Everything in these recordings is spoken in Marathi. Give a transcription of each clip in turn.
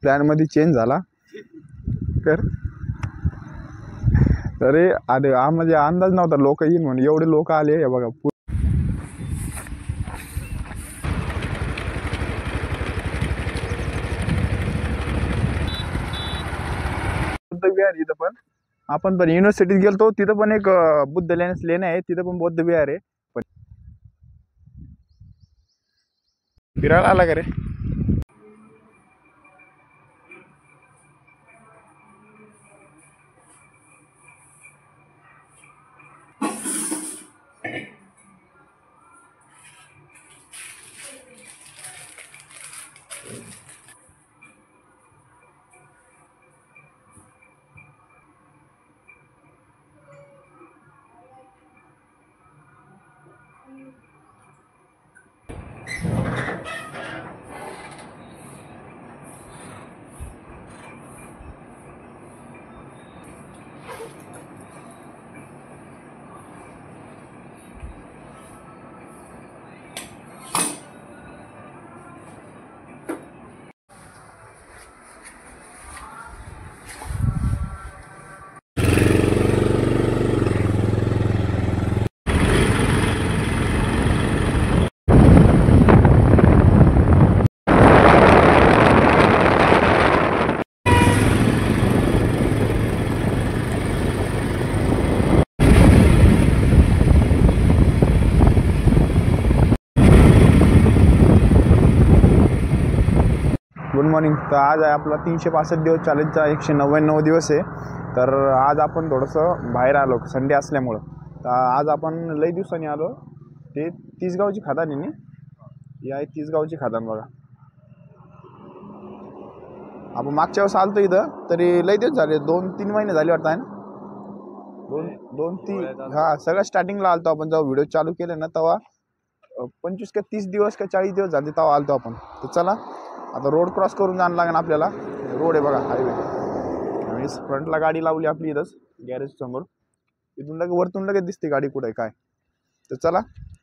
प्लॅन मध्ये चेंज झाला तर अरे अरे म्हणजे अंदाज नव्हता लोक येईन म्हणून, एवढे लोक आले हे बघा. बुद्ध विहार इथं पण आपण पण युनिव्हर्सिटीत गेलतो, तिथं पण एक बुद्ध लेणे आहे, तिथं पण बौद्ध विहार आहे. पण फिरायला आला का रे? Good morning. तर आज आहे आपला 365 दिवस चॅलेंजचा 199 दिवस आहे. तर आज आपण थोडंसं बाहेर आलो संडे असल्यामुळं. तर आज आपण लई दिवसांनी आलो. ते तिसगावची खादान आहे ना, ही आहे तिसगावची खादान बघा. आपण मागच्या वेळेस आलतो इथं, तरी लई दिवस झाले, 2-3 महिने झाले वाटतं आहे ना. 2-3 हा सगळ्या स्टार्टिंगला आलतो आपण, जेव्हा व्हिडिओ चालू केले ना तेव्हा 25 का 30 दिवस का 40 दिवस झाले तेव्हा आलतो आपण. तर चला आता रोड क्रॉस करून जाणं लागेल आपल्याला. रोड आहे बघा, हायवे. आणि फ्रंटला गाडी लावली आपली इथंच गॅरेज समोर. इथून लगे वरतून लगेच दिसते गाडी कुठे काय. तर चला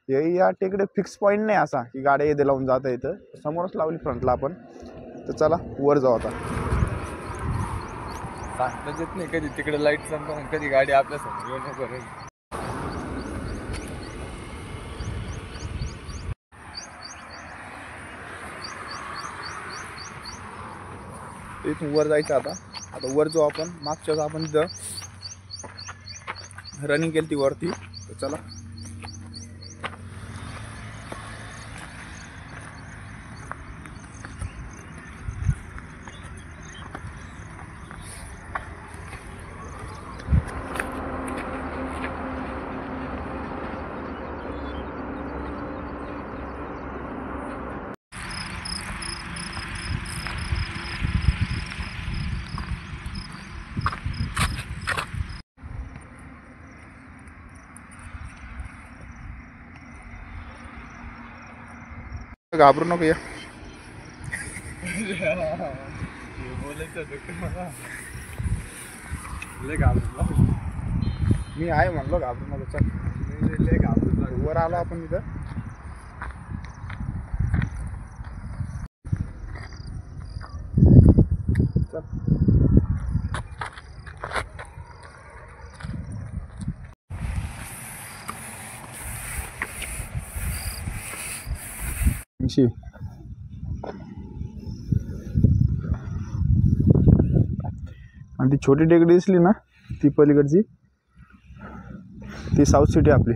हे या टेकडे फिक्स पॉईंट नाही असा की गाड्या इथे लावून जाता येतं, समोरच लावली फ्रंटला आपण. तर चला वर जाऊ आता. सांगताच येत नाही कधी तिकडे लाईट संपणार, कधी गाडी आपल्या समोर येऊन करेल. इथून वर जायचं आता. आता वर जाऊ आपण. मागच्याच आपण इथं रनिंग केली ती वरती. तर चला घाबरू नको या. मी आहे म्हणलो घाबरू नको. चल वर आलो आपण इथं. चल आणि ती छोटी टेकडी दिसली ना, ती पलीकडची, ती साऊथ सिटी आपली.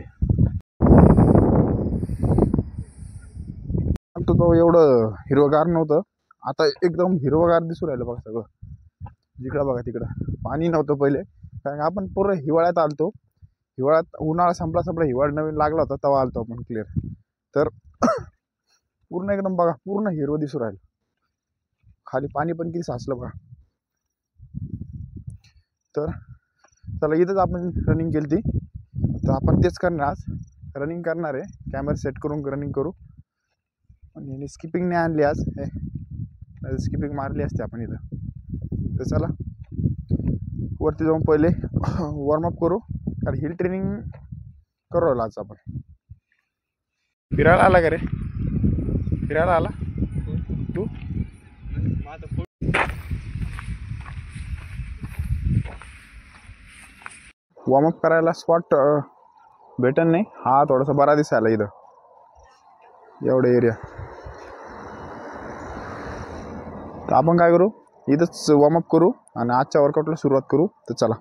तो एवढं हिरवगार नव्हतं, आता एकदम हिरवगार दिसू राहिलं बघा सगळं. जिकडं बघा तिकडं पाणी नव्हतं पहिले, कारण आपण पूर्ण हिवाळ्यात आलतो. हिवाळ्यात उन्हाळा संपला हिवाळा नवीन लागला होता तेव्हा आलतो आपण क्लिअर. तर पूर्ण एकदम बघा पूर्ण हिरवं दिसू राहिलं. खाली पाणी पण किती साचलं बघा. तर चला इथंच आपण रनिंग केली ती, तर आपण तेच करणार आज. रनिंग करणार आहे, कॅमेरा सेट करून रनिंग करू. आणि स्किपिंग नाही आणली आज, स्किपिंग मारली असते आपण इथं. तर चला वरती जाऊन पहिले वॉर्मअप करू, कारण हिल ट्रेनिंग करू आज आपण. फिरायला आला का रे? फिरायला आला तू? वॉर्मअप करायला स्पॉट भेटन नाही. हा थोडासा बरा दिसायला इथं एवढा एरिया. तर आपण काय करू, इथंच वॉर्मअप करू आणि आजच्या वर्कआउटला सुरुवात करू. तर चला.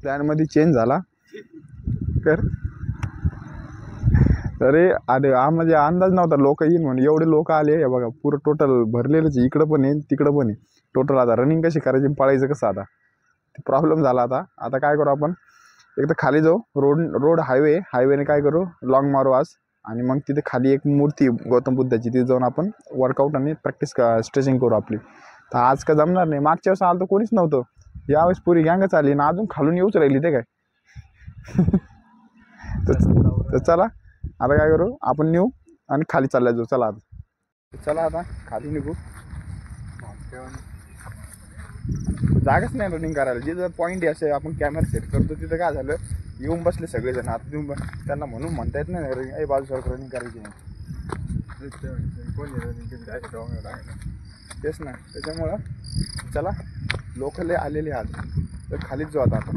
प्लॅनमध्ये चेंज झाला कर. अरे अरे हा म्हणजे अंदाज नव्हता लोक येईल म्हणून. एवढे लोक आले हे बघा, पुरं टोटल भरलेलंच. इकडं पण आहे तिकडं पण आहे टोटल. आता रनिंग कशी करायची, पळायचं कसं, आता ते प्रॉब्लेम झाला. आता काय करू आपण, एक तर खाली जाऊ, रोड हायवेने काय करू, लॉंग मारू आज. आणि मग तिथे खाली एक मूर्ती गौतम बुद्धाची, तिथे जाऊन आपण वर्कआउट आणि प्रॅक्टिस स्ट्रेचिंग करू आपली. तर आज का जमणार नाही. मागच्या वेळेस आलं तर कोणीच नव्हतं, यावेळेस पुरी गँगच आली ना, अजून खालून येऊच राहिली ते काय. तर चला आता काय करू, आपण नेऊ आणि खाली चालला जाऊ. चला आता खाली निघू. जागाच नाही रनिंग करायला. जिथं पॉईंट आहे असे आपण कॅमेरा सेट करतो तिथं काय झालं, येऊन बसले सगळेजण. आता येऊन त्यांना म्हणून म्हणता येत नाही रनिंग, बाजूसारखं रनिंग करायची तेच ना. त्याच्यामुळं चला, लोकल आलेले आज, तर खालीच जाऊ आता आपण.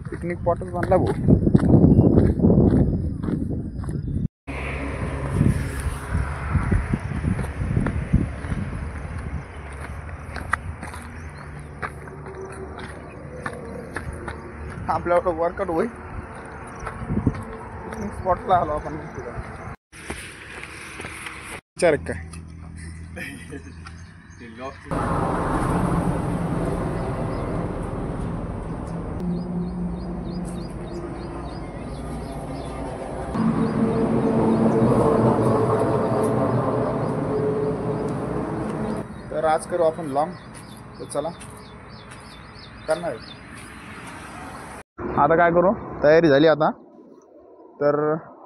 पिकनिक स्पॉटच बांधला भाऊ. आपल्याला वर्कआउट होईल. पिकनिक स्पॉटला आलो आपण. विचार काय तर आज करू आपण लॉंग. तर चला करणार आहे. आता काय करू, तयारी झाली आता, तर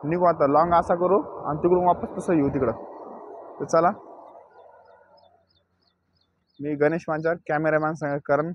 निघू आता. लॉंग असा करू आणि तिकडून वापस तसं येऊ तिकडं. तर चला, मी गणेश मांजर, कॅमेरामॅन सांग करण.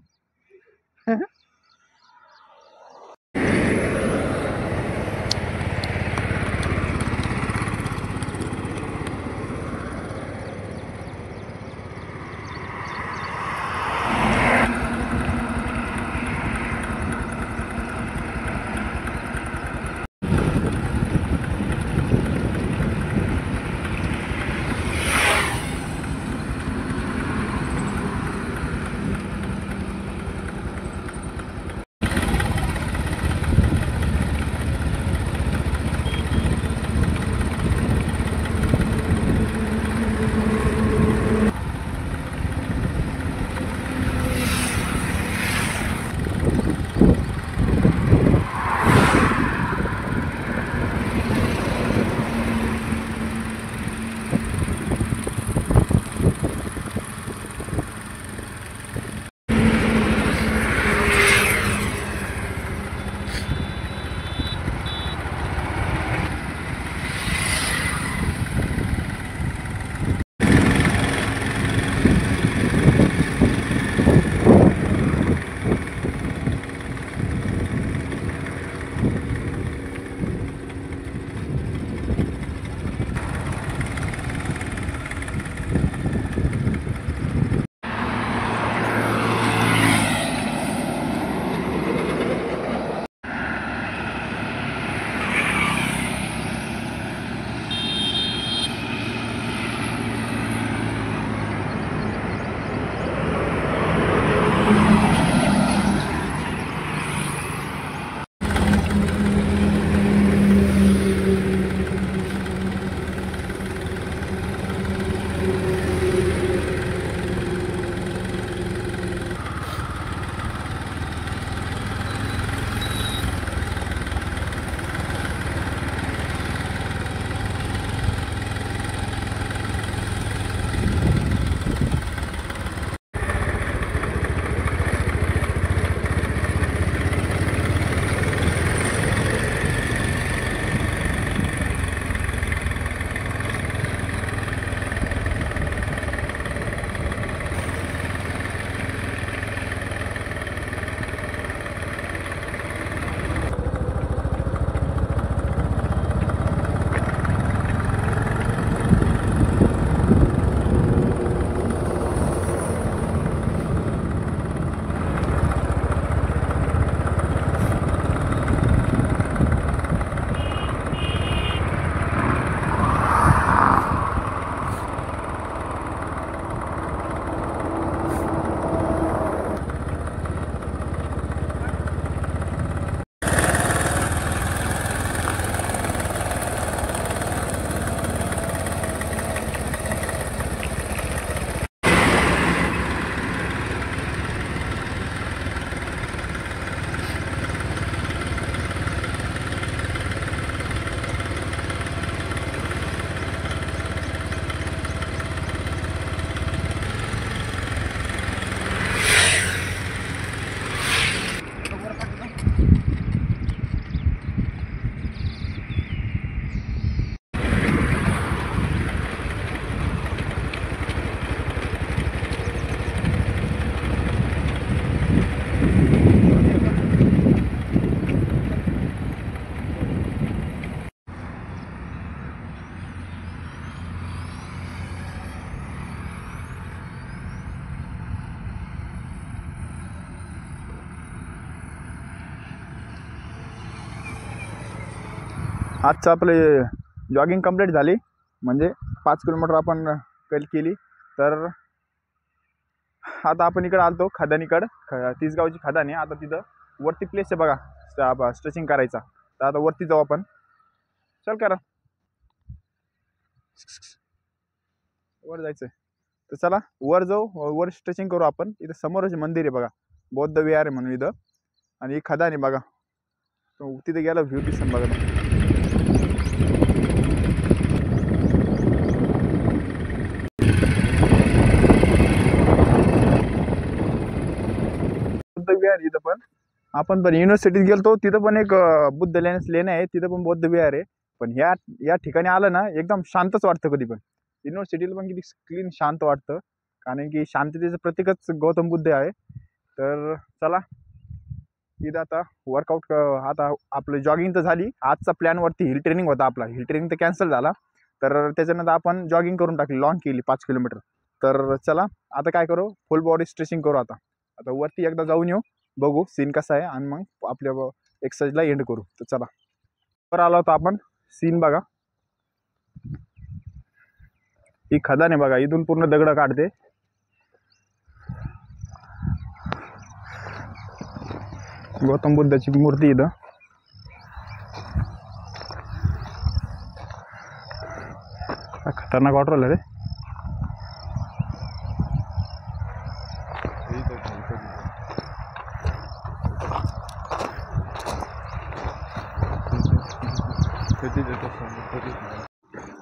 आजचं आपले जॉगिंग कंप्लीट झाली, म्हणजे 5 किलोमीटर आपण केली. तर आता आपण इकडे आलतो खदानीकडं, तिसगावची खदानी. आता तिथं वरती प्लेस आहे बघा स्ट्रेचिंग करायचा. तर आता वरती जाऊ आपण. चल करा, वर जायचंय तर चला वर जाऊ. वर स्ट्रेचिंग करू आपण. इथं समोरच मंदिर आहे बघा, बौद्ध विहार आहे म्हणून इथं. आणि ही खदानी बघा, तिथे गेला व्ह्यू दिसन बघा. बुद्ध विहार इथं पण. आपण पण युनिव्हर्सिटीत गेलतो, तिथं पण एक बुद्ध लेण्या आहे, तिथं पण बौद्ध विहार आहे. पण या ठिकाणी आलं ना एकदम शांतच वाटतं. कधी पण युनिव्हर्सिटीला पण किती क्लीन शांत वाटतं, कारण की शांततेचं प्रतीकच गौतम बुद्ध आहे. तर चला इथं आता वर्कआउट. आता आपलं जॉगिंग तर झाली. आजचा प्लॅनवरती हिल ट्रेनिंग होता आपला, हिल ट्रेनिंग तर कॅन्सल झाला. तर त्याच्यानंतर आपण जॉगिंग करून टाकली, लॉंग केली 5 किलोमीटर. तर चला आता काय करू, फुल बॉडी स्ट्रेचिंग करू. आता वरती एकदा जाऊन येऊ, बघू सीन कसा आहे, आणि मग आपल्या एक्सरसाइजला एंड करू. तर चला वर आलो होतो आपण. सीन बघा, ही खदान आहे बघा, इथून पूर्ण दगड काढते. गौतम बुद्धाची मूर्ती इथं. खतरनाक वाटलं रे.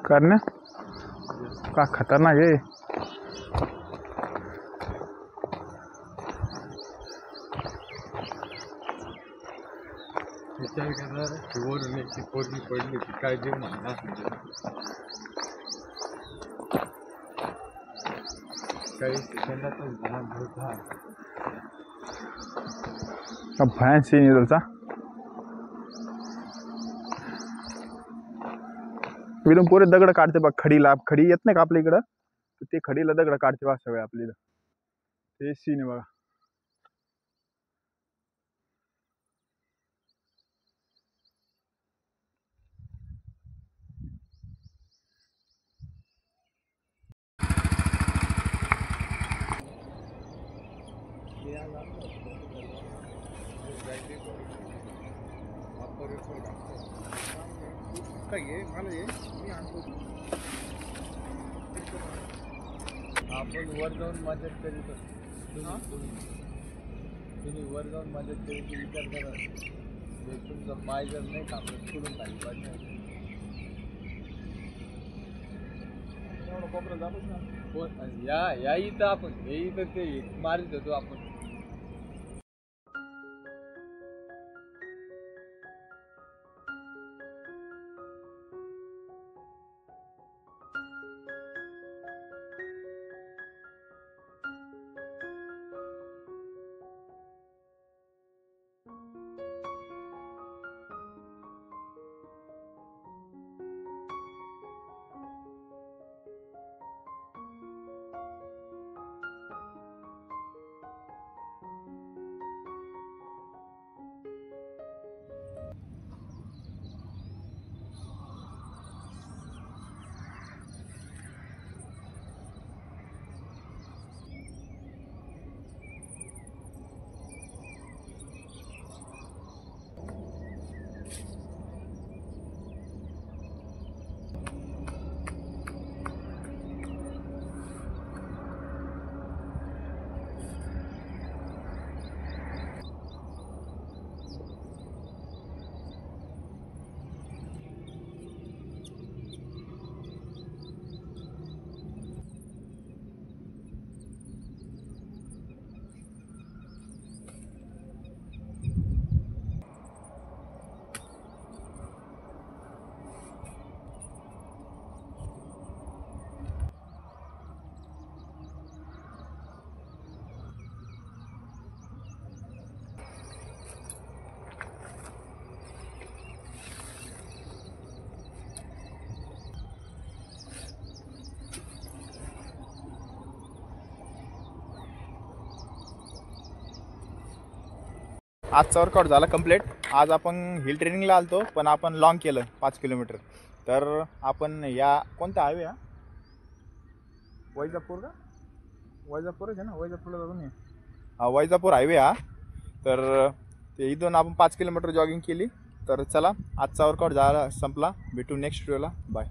करण्या का खतरनाक आहे. वरून एक पोरगी पडली होती, काय जीव म्हणा काही सेकंदातच भयान सीन इथलचा. इथून पुरे दगड काढते बघ. खडी येत नाही का आपल्या इकडं, ते खडीला दगड काढते बघ सगळे आपल्या इथं. ते सीन आहे बघा. आपण वर जाऊन मदत करीत असतो. तुम्ही वर जाऊन मदत करीत विचार करा, तुमचा पाय जर नाही थांबत सोडून खाली पाडणार. या इथं आपण हे इथं ते मारित होतो आपण. आजचा वर्कआउट झाला कंप्लीट. आज आपण हिल ट्रेनिंगला आलतो पण आपण लॉंग केलं 5 किलोमीटर. तर आपण या कोणता हायवे हा वैजापूर का वैजापूरच आहे ना वैजापूरला जातो मी हा वैजापूर हायवे हा. तर ते इथून आपण 5 किलोमीटर जॉगिंग केली. तर चला आजचा वर्कआउट झाला संपला. भेटू नेक्स्ट व्हिडिओला. बाय.